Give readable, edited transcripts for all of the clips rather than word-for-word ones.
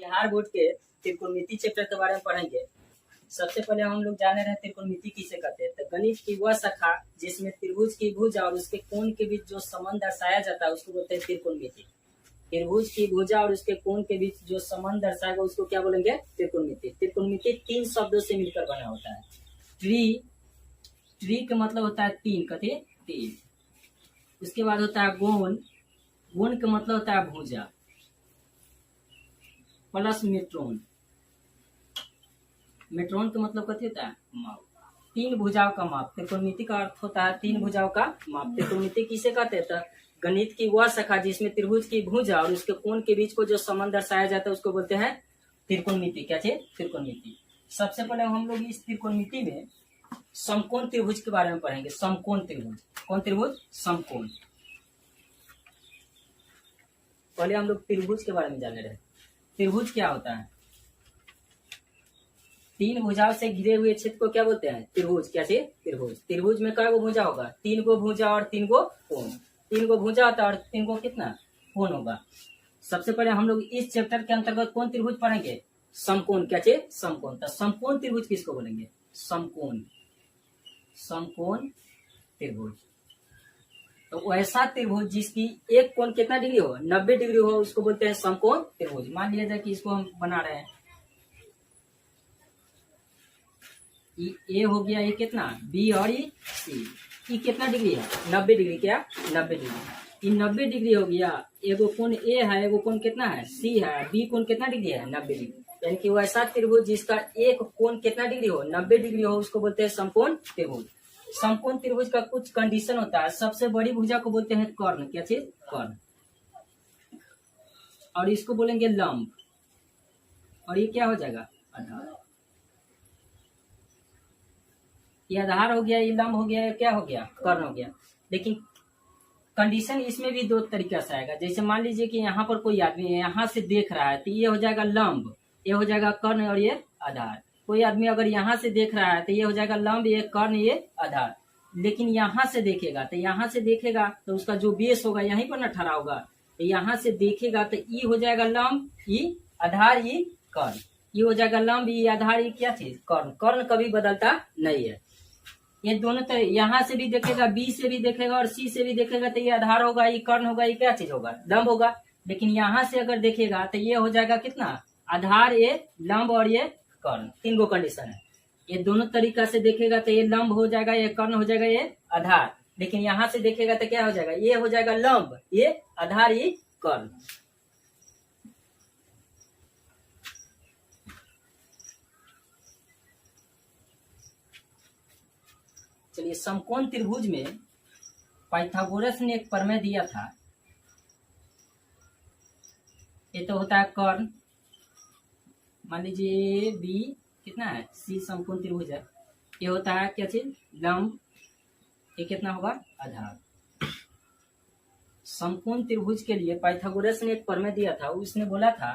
Bihar board के त्रिकोणमिति chapter के बारे में पढ़ेंगे। सबसे पहले हम लोग जाने रहे त्रिकोणमिति किसे कहते हैं। तो गणित की वह शाखा जिसमें त्रिभुज की भुजा और उसके कोण के बीच जो संबंध दर्शाया जाता है उसको बोलते हैं त्रिकोणमिति। त्रिभुज की भुजा और उसके कोण के बीच जो संबंध दर्शाएगा उसको क्या बोलेंगे, त्रिकोणमिति। त्रिकोणमिति 3 शब्दों से मिलकर बना होता है। ट्री का मतलब होता है तीन, कथी तीन। उसके बाद होता है गोन, गोन का मतलब होता है भुजा, प्लस मेट्रोन, मेट्रोन का मतलब कथी होता है माप। 3 भुजाओं का माप। त्रिकोणमिति का अर्थ होता है 3 भुजाओं का माप। त्रिकोणमिति किसे कहते हैं, तो गणित की वह शाखा जिसमें त्रिभुज की भुजा और उसके कोण के बीच को जो संबंध दर्शाया जाता है उसको बोलते हैं त्रिकोणमिति। क्या चीज, त्रिकोणमिति। सबसे पहले हम लोग इस त्रिकोणमिति में समकोण त्रिभुज के बारे में पढ़ेंगे। समकोण त्रिभुज, कौन त्रिभुज, समकोण। पहले हम लोग त्रिभुज के बारे में जाने रहे। त्रिभुज क्या होता है, 3 भुजाओं से घिरे हुए क्षेत्र को क्या बोलते हैं, त्रिभुज। क्या चीज, त्रिभुज। त्रिभुज में कई गो भुजा होगा, 3 गो भुजा और 3 गो कोण। 3 गो भुजा होता है और 3 गो कितना कोण होगा। सबसे पहले हम लोग इस चैप्टर के अंतर्गत कौन त्रिभुज पढ़ेंगे, समकोण। क्या चीज, समकोण। तो समकोण त्रिभुज किसको बोलेंगे, समकोण, समकोण त्रिभुज। तो ऐसा त्रिभुज जिसकी एक कोण कितना डिग्री हो, 90 डिग्री हो, उसको बोलते हैं समकोण त्रिभुज। मान लिया जाए कि इसको हम बना रहे हैं, ए हो गया, ये कितना बी और ये सी। ये कितना डिग्री है, 90 डिग्री। क्या, 90 डिग्री। ये 90 डिग्री हो गया। एगो कोण ए है, एगो कोण कितना है सी है, बी कोण कितना डिग्री है, 90 डिग्री। यानी कि वैसा त्रिभुज जिसका एक कोण कितना डिग्री हो, 90 डिग्री हो, उसको बोलते हैं समकोण त्रिभुज। समकोण त्रिभुज का कुछ कंडीशन होता है। सबसे बड़ी भुजा को बोलते हैं कर्ण। क्या चीज, कर्ण। और इसको बोलेंगे लंब, और ये क्या हो जाएगा, आधार। ये आधार हो गया, ये लंब हो गया, ये क्या हो गया, कर्ण हो गया। लेकिन कंडीशन इसमें भी 2 तरीका से आएगा। जैसे मान लीजिए कि यहाँ पर कोई आदमी है, यहाँ से देख रहा है, तो ये हो जाएगा लंब, ये हो जाएगा कर्ण और ये आधार। कोई आदमी अगर यहाँ से देख रहा है तो ये हो जाएगा लंब, ये कर्ण, ये आधार। लेकिन यहाँ से देखेगा, तो यहाँ से देखेगा तो उसका जो बेस होगा यहीं पर न ठहरा होगा। तो यहाँ से देखेगा तो ये हो जाएगा लंब, ये आधार, ये कर्ण। ये हो जाएगा लंब, ये आधार, ये क्या चीज, कर्ण। कर्ण कभी बदलता नहीं है। ये दोनों तो यहाँ से भी देखेगा, बी से भी देखेगा और सी से भी देखेगा, तो ये आधार होगा, ये कर्ण होगा, ये क्या चीज होगा, लंब होगा। लेकिन यहाँ से अगर देखेगा तो ये हो जाएगा कितना, आधार, ये लंब और ये कर्ण। 3 गो कंडीशन है। ये दोनों तरीका से देखेगा तो ये लंब हो जाएगा, ये कर्ण हो जाएगा, ये आधार। लेकिन यहाँ से देखेगा तो क्या हो जाएगा, ये हो जाएगा लंब, ये आधार, ये कर्ण। चलिए, समकोण त्रिभुज में पाइथागोरस ने एक प्रमेय दिया था। ये तो होता है कर्ण, मान लीजिए बी कितना है, सी समकोण त्रिभुज है। ये होता है क्या चीज, लंब, ये कितना होगा, आधार। समकोण त्रिभुज के लिए पाइथागोरस ने एक प्रमेय दिया था। उसने बोला था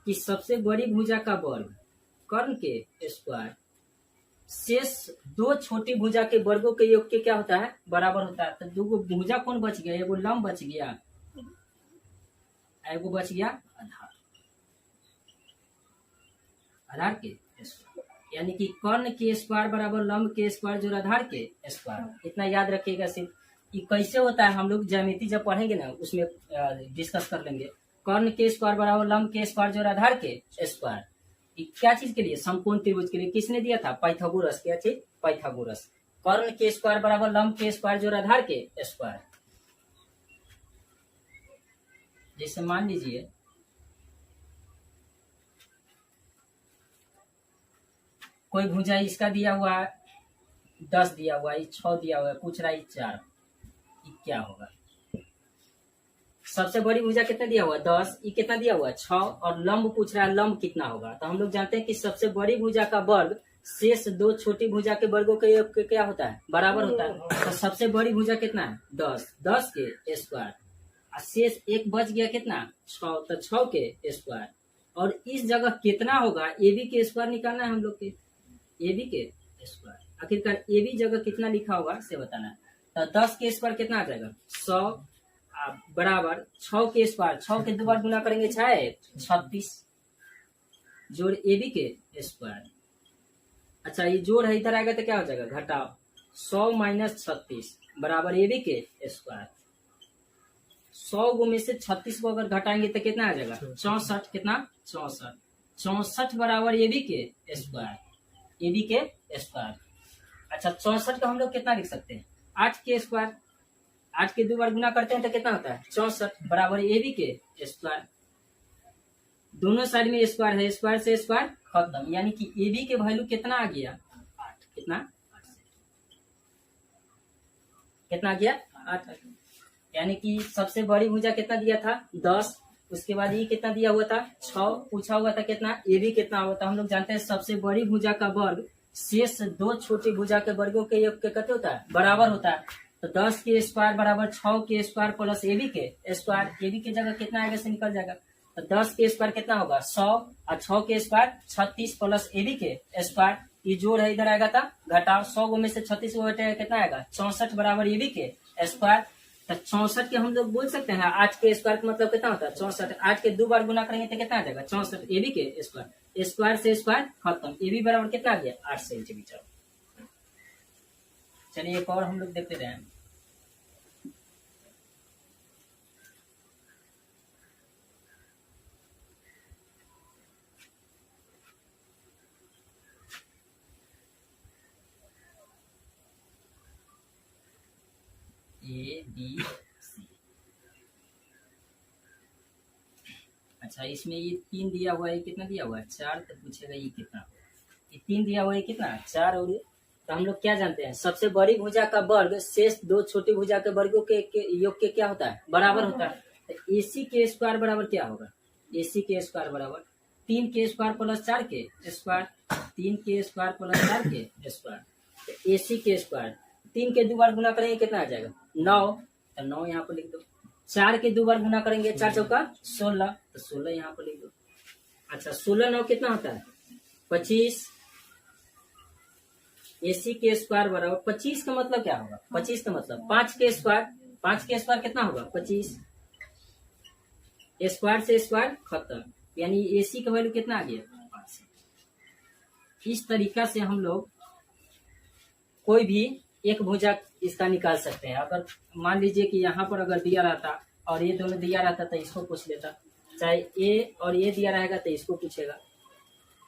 कि सबसे बड़ी भुजा का वर्ग कर्ण के स्क्वायर शेष 2 छोटी भुजा के वर्गों के योग के क्या होता है, बराबर होता है। तो 2 भुजा कौन बच गया, एगो लंब बच गया, एगो बच गया आधार, आधार के स्क्वायर। यानी कि कर्ण के स्क्वायर बराबर लंब के स्क्वायर जो आधार के स्क्वायर। इतना याद रखिएगा। सिर्फ ये कैसे होता है हम लोग ज्यामिति जब पढ़ेंगे ना उसमें डिस्कस कर लेंगे। कर्ण के स्क्वायर बराबर लंब के स्क्वायर जो आधार के स्क्वायर। क्या चीज के लिए, समकोण त्रिभुज के लिए। किसने दिया था, पाइथागोरस। क्या चीज, पाइथागोरस। कर्ण के स्क्वायर बराबर लंब के स्क्वायर जो आधार के स्क्वायर। जैसे मान लीजिए कोई भुजा इसका दिया हुआ है 10 दिया हुआ है, 6 दिया हुआ है, पूछ रहा है 4, ये क्या होगा। सबसे बड़ी भुजा कितना दिया हुआ है 10, ये कितना दिया हुआ है 6, और लंब पूछ रहा है लंब कितना होगा। तो हम लोग जानते हैं कि सबसे बड़ी भुजा का वर्ग शेष 2 छोटी भुजा के वर्गों के योग के क्या होता है, बराबर होता है। तो सबसे बड़ी भुजा कितना है 10, 10 के स्क्वायर, और शेष एक बच गया कितना 6, तो 6 के स्क्वायर। और इस जगह कितना होगा, ए बी के स्क्वायर निकालना है हम लोग के, ए बी के स्क्वायर। आखिरकार ए बी जगह कितना लिखा होगा से बताना है। तो 10 के स्क्वायर कितना आ जाएगा 100 बराबर 6 के स्क्वायर, 6 के 2 बार गुना करेंगे 6 36, जोड़ ए बी के स्क्वायर। अच्छा ये जोड़ है, इधर आएगा तो क्या हो जाएगा, घटाओ 100 माइनस 36 बराबर ए बी के स्क्वायर। 100 में से 36 को अगर घटाएंगे तो कितना आ जाएगा, 64। कितना, 64। 64 बराबर ए बी के स्क्वायर, ए बी के स्क्वायर। अच्छा 64 का हम लोग कितना लिख सकते हैं, 8 के स्क्वायर। 8 के 2 बार गुना करते हैं तो कितना होता है, 64 बराबर ए बी के स्क्वायर। दोनों साइड में स्क्वायर है, स्क्वायर से स्क्वायर खत्म, यानी कि ए बी के वैल्यू कितना आ गया, 8। कितना, 8। कितना आ गया, 8। यानी कि सबसे बड़ी भुजा कितना दिया था, 10। उसके बाद ये कितना दिया हुआ था, 6। पूछा हुआ था कितना, ए बी कितना हुआ था। हम लोग जानते हैं सबसे बड़ी भुजा का वर्ग शेष 2 छोटी भुजा के वर्गों के योग के कितने होता है, बराबर होता है। तो 10 के स्क्वायर बराबर 6 के स्क्वायर प्लस ए बी के स्क्वायर। ए बी की जगह कितना आएगा से निकल जाएगा, तो 10 के स्क्वायर कितना होगा, 100, और 6 के स्क्वायर 36 प्लस ए बी के स्क्वायर। ये जोड़ है, इधर आएगा था घटाओ 100 में से 36 को घटाएगा कितना आएगा, 64 बराबर ए बी के स्क्वायर। तो 64 के हम लोग बोल सकते हैं 8 के स्क्वायर का मतलब कितना होता है, 64। 8 के 2 बार गुना करेंगे तो कितना आ जाएगा, 64 ए बी के स्क्वायर। स्क्वायर से स्क्वायर खत्म, ए बी बराबर कितना आ गया, 8 सेंटीमीटर। चलिए एक और हम लोग देखते रहे। A B C. अच्छा इसमें ये 3 दिया हुआ है, कितना दिया हुआ है, 4। तो पूछेगा ये कितना, ये 3 दिया हुआ है कितना, 4। और तो हम लोग क्या जानते हैं, सबसे बड़ी भुजा का वर्ग शेष 2 छोटी भुजा के वर्गों के योग के क्या होता है, बराबर होता है। तो AC के स्क्वायर बराबर क्या होगा, AC के स्क्वायर बराबर 3 के स्क्वायर प्लस 4 के स्क्वायर। 3 के स्क्वायर प्लस 4 के स्क्वायर। तो AC के स्क्वायर 3 के 2 बार गुना करेंगे कितना आ जाएगा, 9। तो 9 यहाँ पर लिख दो। 4 के 2 बार गुना करेंगे 4 चौका 16, तो 16 यहाँ पर लिख दो। अच्छा 16 9 कितना होता है, 25। AC के स्क्वायर बराबर 25 का मतलब क्या होगा, 25 का मतलब 5 के स्क्वायर। 5 के स्क्वायर कितना होगा, 25। स्क्वायर से स्क्वायर खत्म, यानी AC का वैल्यू कितना आ गया, 5। इस तरीका से हम लोग कोई भी एक भुजा इसका निकाल सकते हैं। अगर मान लीजिए कि यहाँ पर अगर दिया रहता और ये दोनों दिया रहता तो इसको पूछ लेता, चाहे ए और ये दिया रहेगा तो इसको पूछेगा,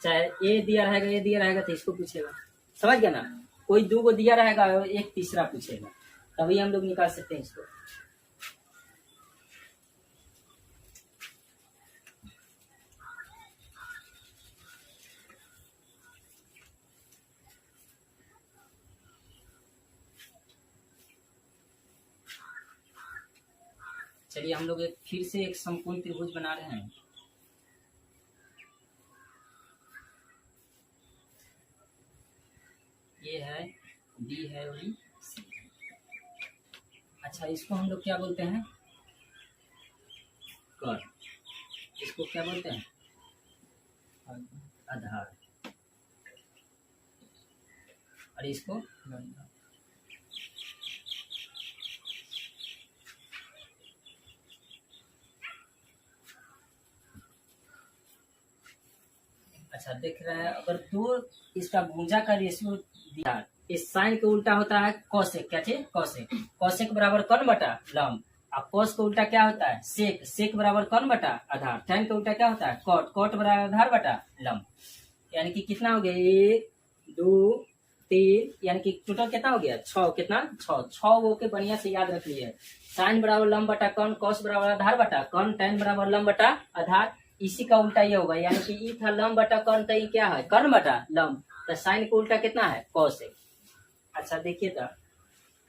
चाहे ए दिया रहेगा ये दिया रहेगा तो इसको पूछेगा। समझ गया ना, कोई 2 को दिया रहेगा और एक तीसरा पूछेगा, तभी हम लोग निकाल सकते हैं इसको। चलिए हम लोग फिर से एक समकोण त्रिभुज बना रहे हैं। ये है बी है और सी। अच्छा इसको हम लोग क्या बोलते हैं, कर्व। इसको क्या बोलते हैं, आधार। और इसको अच्छा देख रहे हैं, अगर 2 इसका भुजा का रेशियो दिया, इस साइन के उल्टा होता है कॉसेक। क्या चीज, कॉसेक। कॉसेक बराबर कौन बटा लंब। अब कॉस का उल्टा क्या होता है, सेक। सेक बराबर कौन बटा आधार। टैन का उल्टा क्या होता है, कॉट। कॉट बराबर आधार बटा लंब। यानी कि कितना हो गया, 1 2 3, यानी कि टोटल कितना हो गया, 6। कितना, 6 वो के बढ़िया से याद रख लिए। साइन बराबर लंब बटा कौन, कॉस बराबर आधार बटा कौन, टैन बराबर लंब बटा आधार। इसी का उल्टा ये होगा, यानी कि ई था लंब बटा कौन, तो ये क्या है, कर्ण बटा लंब। तो साइन का उल्टा कितना है, कॉसेक। अच्छा देखिए तो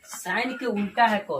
साइन के उल्टा है कॉस।